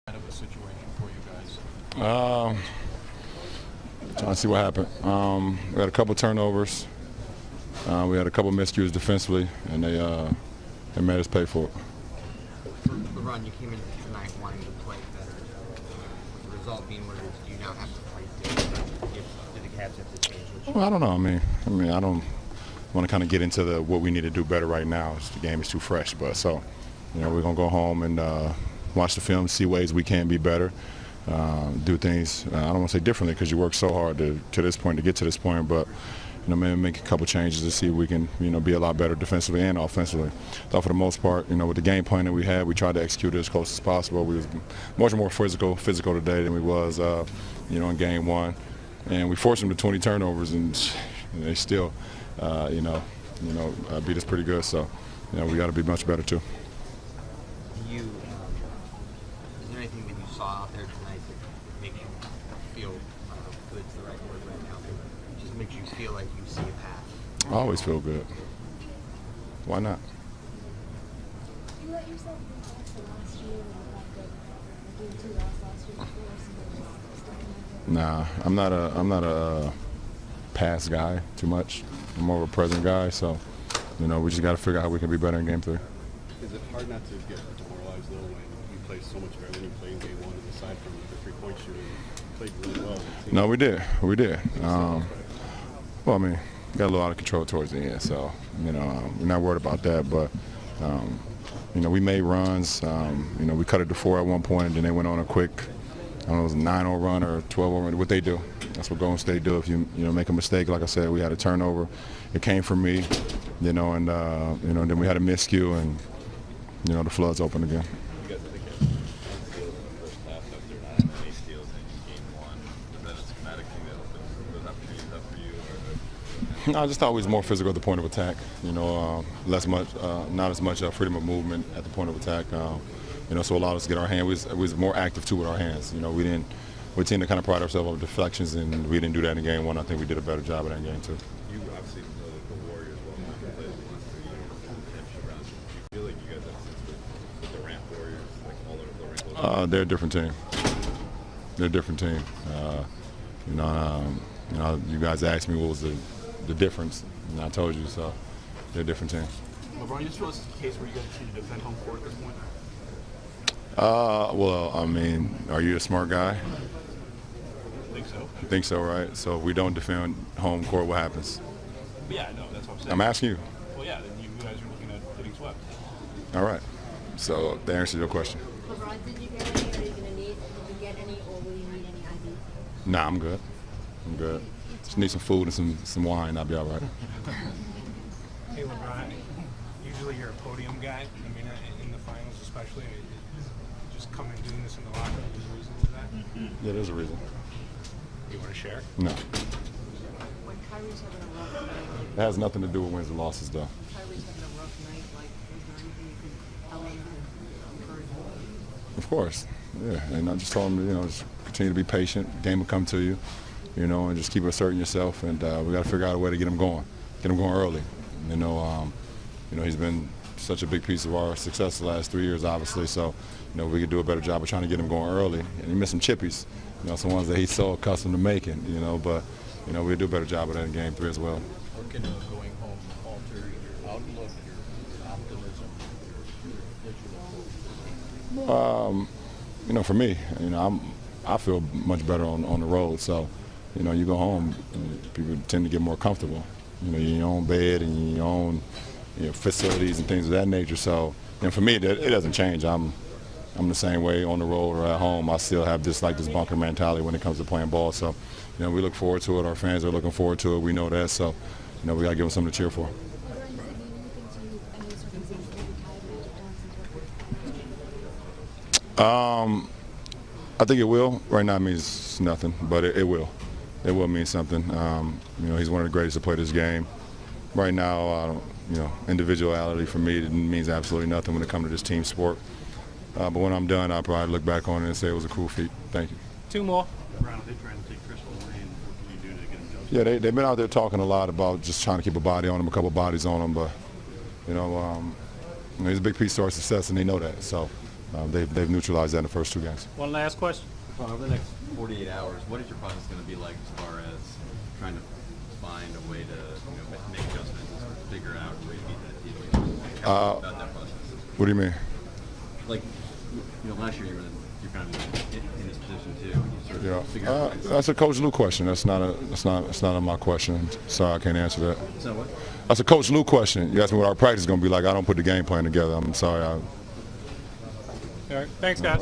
Of a situation for you guys? Trying to see what happened. We had a couple turnovers. We had a couple miscues defensively, and they made us pay for it. LeBron, you came in tonight wanting to play better. The result being what it is, do you now have to play different? Do the Cavs have to change? Well, I don't know. I mean, I don't want to kind of get into what we need to do better right now. The game is too fresh, but so, we're gonna go home and watch the film, see ways we can be better, do things. I don't want to say differently because you work so hard to this point to get to this point, but maybe make a couple changes to see if we can be a lot better defensively and offensively. Though for the most part, with the game plan that we had, we tried to execute it as close as possible. We was much more physical today than we was in game one, and we forced them to 20 turnovers, and they still beat us pretty good. So we got to be much better too. Is there anything that you saw out there tonight that makes you feel good's the right word right now? It just makes you feel like you see a path. I always feel good. Why not? You let yourself be faster last year when you got good. Game 2 lost last year before. Nah, I'm not a past guy too much. I'm more of a present guy. So, we just got to figure out how we can be better in game 3. Is it hard not to get demoralized though when you play so much better than you played in game 1, and aside from the three-point shooting, you played really well? No, we did. Well, got a little out of control towards the end, so we're not worried about that. But we made runs. We cut it to 4 at one point, and then they went on a quick, I don't know, it was a 9-0 run or 12-0 run. What they do, that's what Golden State do. If you make a mistake, like I said, we had a turnover. It came from me, and then we had a miscue, and the floods opened again. You guys, I think, had the first half after not many steals in game 1. Was that a schematic thing that opened those opportunities up for you? No, I just thought we was more physical at the point of attack. Not as much freedom of movement at the point of attack. So allowed us to get our hand. We was more active too with our hands. We tend to kind of pride ourselves on deflections, and we didn't do that in game 1. I think we did a better job of that in game 2. You obviously know the Warriors well enough to play the last 3 years in the championship rounds. Do you feel like you guys have sense with the Ramp Warriors, like all over the Ramp? They're a different team. You guys asked me what was the difference, and I told you. So they're a different team. LeBron, you just feel this is a case where you guys need to defend home court at this point? Are you a smart guy? I think so. I think so, right? So if we don't defend home court, what happens? Yeah, no, that's what I'm saying. I'm asking you. Well, yeah, then you guys are looking at getting swept. All right. So that answers your question. LeBron, did you get any? Are you going to need? Did you get any, or will you need any IV? Nah, I'm good. Just need some food and some wine. I'll be all right. Hey, LeBron, usually you're a podium guy. In the finals especially. Just coming and doing this in the locker room, is there a reason for that? Yeah, there's a reason. You want to share? No. When Kyrie's having a rough night, It has nothing to do with wins and losses, though. Kyrie's having a rough night, is there anything you can tell him to encourage him? Of course. Yeah. And I just told him, just continue to be patient. The game will come to you, and just keep asserting yourself. And we got to figure out a way to get him going early. He's been such a big piece of our success the last 3 years, obviously. So, we could do a better job of trying to get him going early. And he missed some chippies, some ones that he's so accustomed to making, but, we'll do a better job of that in game 3 as well. Or can going home alter your outlook, your optimism, For me, I feel much better on the road. So, you go home, and people tend to get more comfortable. You're in your own bed and your own facilities and things of that nature. So, for me, it doesn't change. I'm the same way on the road or at home. I still have this bunker mentality when it comes to playing ball. So, we look forward to it. Our fans are looking forward to it. We know that. So, we got to give them something to cheer for. I think it will. Right now it means nothing, but it will. It will mean something. He's one of the greatest to play this game. Right now, individuality for me means absolutely nothing when it comes to this team sport. But when I'm done, I'll probably look back on it and say it was a cool feat. Thank you. 2 more. LeBron, they trying to take Chris away, and what can you do to get him jumped? Yeah, they've been out there talking a lot about just trying to keep a body on him, a couple bodies on him, but he's a big piece to our success, and they know that. So, they've neutralized that in the first 2 games. One last question. Over the next 48 hours, what is your process going to be like as far as trying to find a way to make adjustments and figure out where you beat that team? About that process. What do you mean? Like, last year you're kind of in this position too. You sort of figure out That's a Coach Lou question. That's not my question. Sorry, I can't answer that. So what? That's a Coach Lou question. You asked me what our practice is going to be like. I don't put the game plan together. I'm sorry. All right. Thanks, guys.